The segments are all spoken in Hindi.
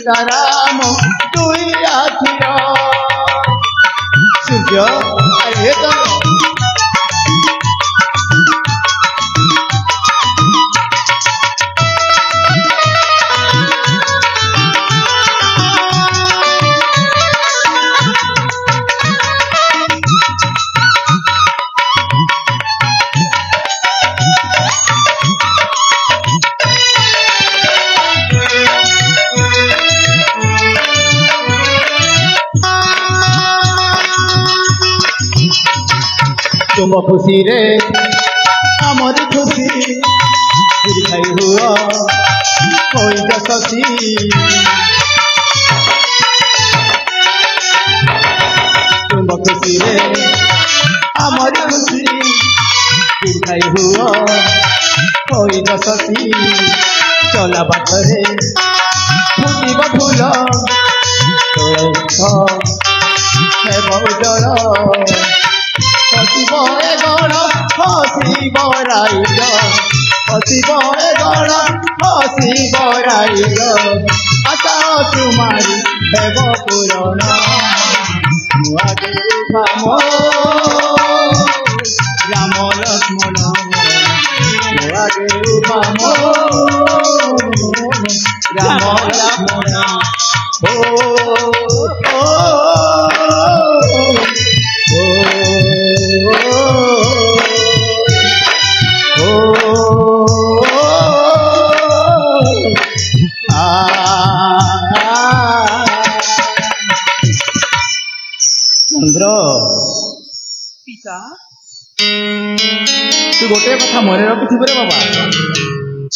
सीताराम दुई आखिर सूर्य अरे तुम खुशी रे आमर खुशी दीर्घायु हुआ होई जससी तुम खुशी रे आमर खुशी दीर्घायु हुआ होई जससी चला बाटरे फुटिब फूल हे बहुजल हसिब ए गण हसिब राइज हसिब ए गण हसिब राइज आशा तुम्हारी देव पूरण भाम राम लक्ष्मण भाम राम लक्ष्मण चंद्र पिता तू गोटे कथा मन रखिथु रे बाबा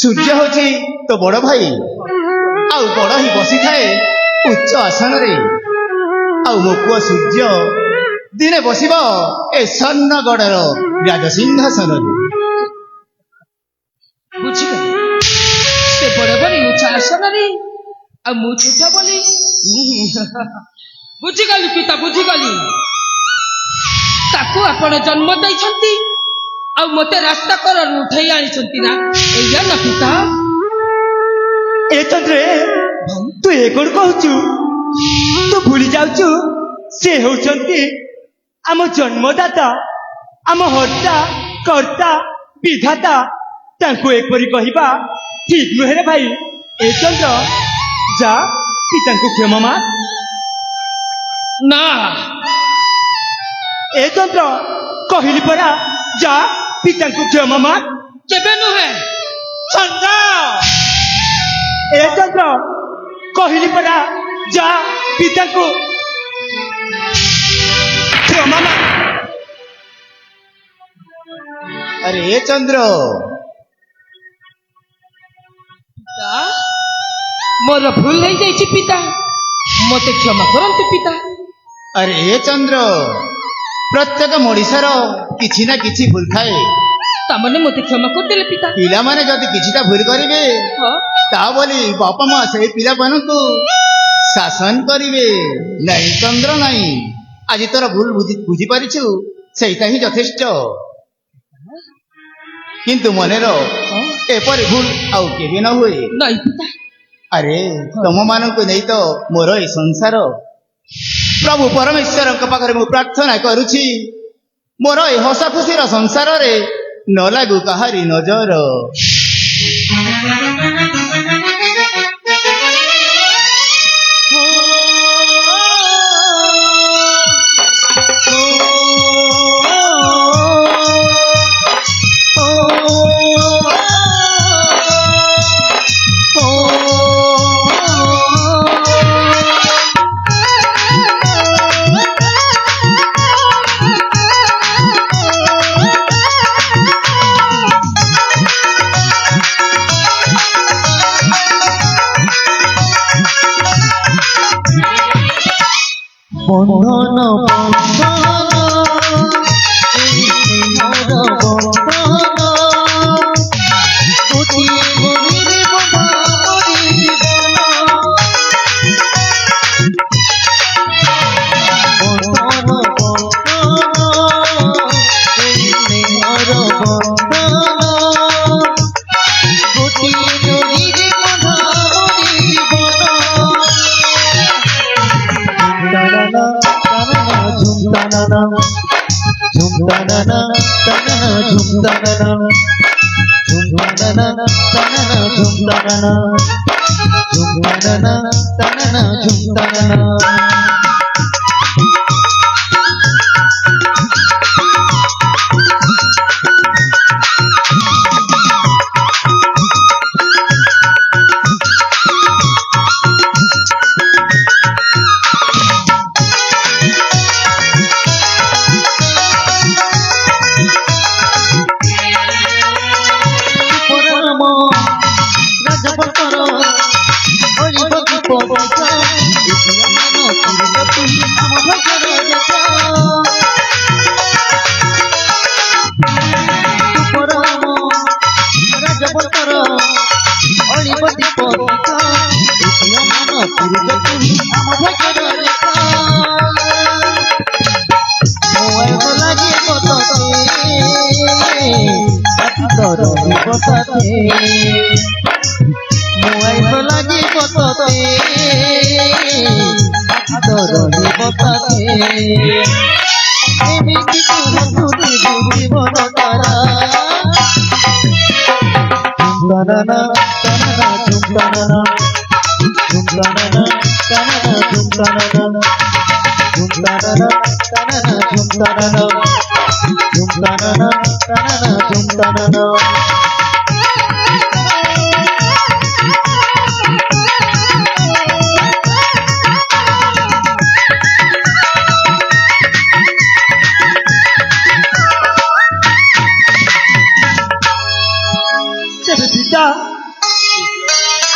सूर्य होची तो बड़ भाई आउ बड़ ही बसी थाए उच्च आसन रे आउ मो पुआ सूर्य दिने बसिब ए स्वर्णगढ़र राजसिंहासन रे बुझिगली से बड़ बड़ी उच्च आसन रे आ मु छोट बोली बुझिगली पिता बुझिगली ताकू आपण जन्म दैछंती आ मते रास्ता कर उठाई आनिछंती ना एया ना पिता ए चंद्रे तू ए कोन कहचु तू भूली जाउचु से होचंती आम जन्मदाता आम हर्ता कर्ता विधाता तांको एकपरी कहिबा ठीक नुहे रे भाई ए चंद्र जा पितांको क्षमा माग ना ए चंद्र कहली परा जा पितांको क्षमा माग केबे नुहे चंद्र ए चंद्र कहली परा जा पितांको क्षमा माग अरे ए चंद्र पिता मोर भूल नहीं जाइछि पिता मते क्षमा करंतु पिता अरे ए चंद्र प्रत्येक मनीषर किछि ना किछि भूल थाए तामने मते क्षमा कर देले पिता पिला माने जदि किछिटा भूल करिवे ता बोली बापा मां से पिला मानकु शासन करिवे नहीं चंद्र नहीं आज तोर भूल बुझी पारिछु सेटा ही यथेष्ट किंतु मनेर एपरि भूल आउ केबे न हुए नहीं पिता अरे तुम मानकु नहीं तो मोर ए संसार प्रभु परमेश्वर पाखे मु प्रार्थना करुछि मोर ए हसा खुशीर संसार रे न लागू कहारी नजर बंधन बंधन गोटिए गोरीरे बंधारी बंधन बंधन गोटिए गोरीरे बंधारी ঝুমতানা তানা ঝুমতানা ঝুমতানা তানা ঝুমতানা ঝুমতানা তানা ঝুমতানা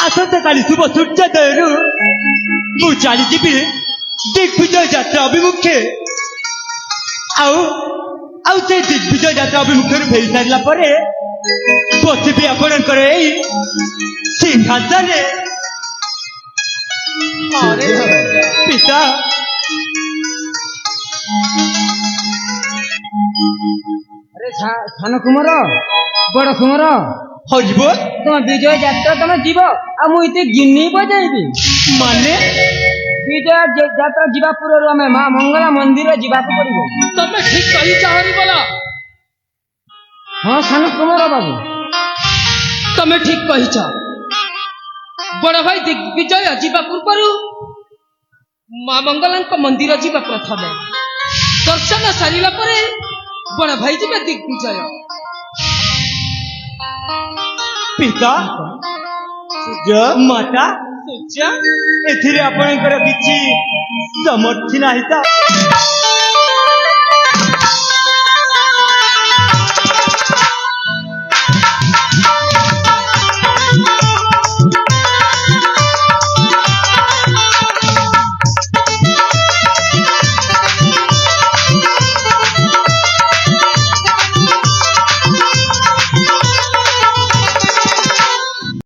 ଆସନ୍ତାକାଲି ଶୁଭ ସୂର୍ଯ୍ୟୋଦୟରୁ ମୁଁ ଚାଲିଯିବି ଦିଗ୍ବିଜୟ ଯାତ୍ରା ଅଭିମୁଖେ। ଆଉ ସେ ଦିଗ୍ବିଜୟ ଯାତ୍ରା ଅଭିମୁଖରୁ ଫେରି ସାରିଲା ପରେ ବସିବି ଆପଣଙ୍କର ଏଇ ସିଂହାସନରେ। ପିତା ସାନ କୁମାର ବଡ କୁମାର ହରିବ ତମେ ବିଜୟ ଯାତ୍ରା ତମେ ଯିବ ଆଉ ମୁଁ ଏତେ ଗିନି ବଜାଇବି। ମାନେ ବିଜୟ ଯାତ୍ରା ଯିବା ପୂର୍ବରୁ ଆମେ ମା ମଙ୍ଗଳା ମନ୍ଦିର ଯିବାକୁ ପଡିବ। ତମେ ଠିକ କହିଛ ହରିବୋଲ। ହଁ ସାନ କୁମାର ବାବୁ ତମେ ଠିକ କହିଛ। ବଡ ଭାଇ ଦିଗ୍ବିଜୟ ଯିବା ପୂର୍ବରୁ ମା ମଙ୍ଗଳାଙ୍କ ମନ୍ଦିର ଯିବା ପ୍ରଥମେ। ଦର୍ଶନ ସାରିଲା ପରେ ବଡ ଭାଇ ଯିବେ ଦିଗ୍ବିଜୟ। ପିତା ମାତା ସୂର୍ଯ୍ୟ ଏଥିରେ ଆପଣଙ୍କର କିଛି ସମର୍ଥି ନାହିଁ ତ?